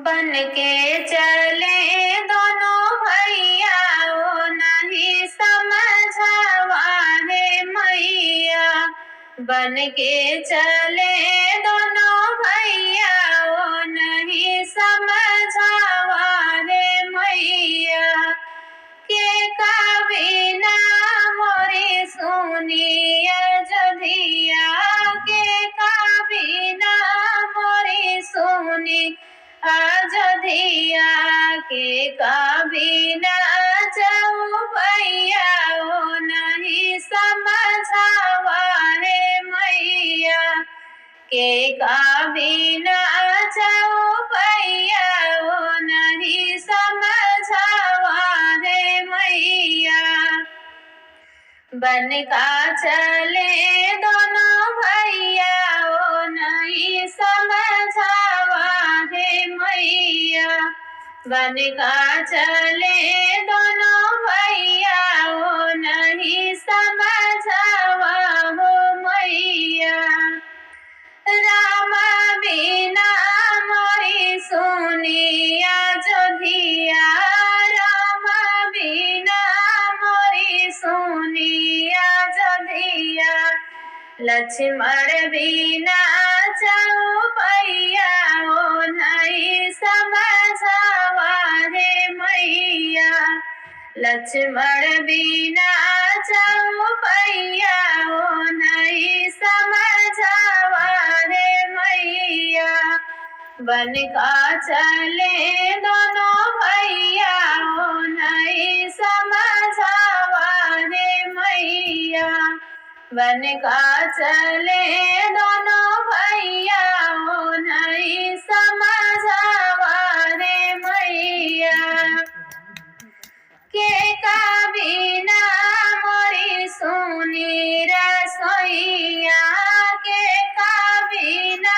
बन के चले दोनों भैया ओ नहीं समझावा है मैया। बन के चले दोनों भैया ओ नहीं समझावा है मैया। के कबीना मोरी सुनी अयोध्या के कबीना मोरी सुनी अयोध्या के कबीना जाऊ भैया ओ नहीं समझावा है मैया। के कबीना जाऊ भैया ओ नहीं समझावा है मैया। बन का चले दोनों भैया ओ नहीं समझावा है मैया। बन का चले दोनों भैया ओ नहीं समझावा हो मैया। राम बिना मोरी सुनी अयोध्या राम बिना मोरी सुनी अयोध्या। लक्ष्मण बिना जाऊ भैया ओ नहीं समझावा है मैया। लक्ष्मण बिना जाऊ भैया ओ नहीं समझावा है मैया। बन का चले दोनों भैया ओ नहीं समझावा है मैया। बन का चले दोनों भैया ओ नहीं समझावा है मैया। के कबीना मोरी सुनी रसोइया के कबीना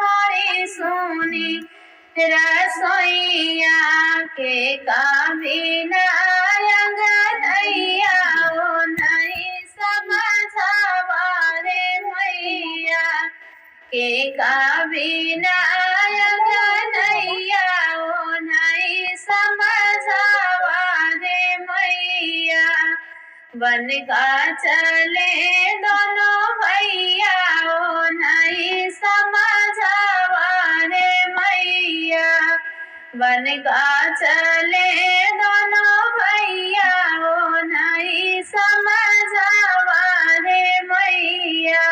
मोरी सुनी रसोइया के कबीना अंगनैया ओ नहीं समझावा है मैया। के कबीना अंगनैया ओ नहीं समझावा है मैया। बन का चले दोनों भैया ओ नहीं समझावा है मैया। बन का चले दोनों भैया ओ नहीं समझावा है मैया।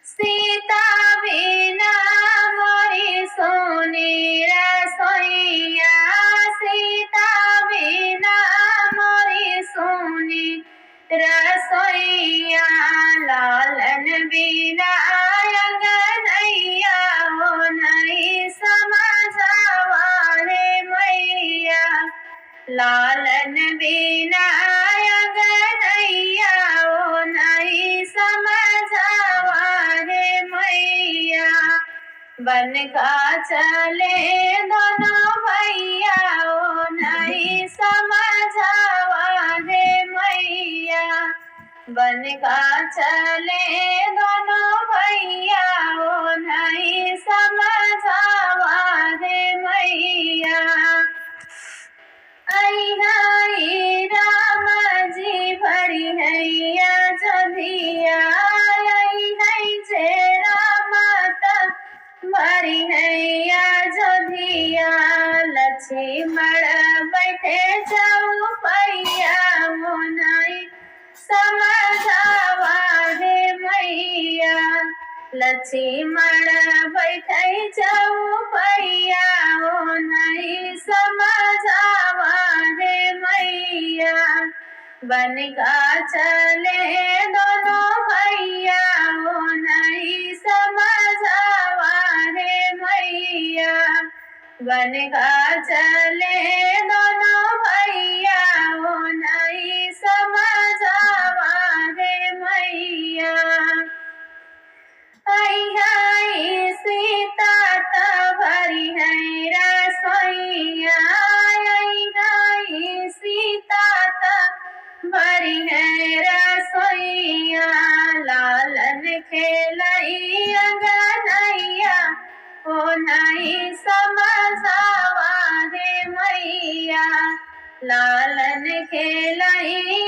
सीता बिना मोरी सोनी रसोइया सीता बिना मोरी सोनी रसोइया। लालन बिना अंगनैया ओ नहीं समझावा है मैया। लालन बिना अंगनैया ओ नहीं समझावा है मैया। बन का चले दोनों भैया ओ नहीं समझावा है मैया। बन का चले दोनों भैया ओ नहीं समझावा है मैया। आई राम जी भरी हैया अयोध्या आई है जेरा माता भरी हैया अयोध्या। लक्ष्मण बैठे जाऊ भैया ओ नहीं समझावा है मैया। लक्ष्मण बैठे जाऊ भैया ओ नहीं समझावा है मैया। बन का चले दोनों भैया ओ नहीं समझावा है मैया। बन का चले दोनों भैया ओ नहीं समझावा है मैया। आई सीता त भरी है रसोइया आई सीता त भरी है रसोइया। लालन खेलई अंगनैया ओ नहीं तनी समझावा हे मैया लालन खेलई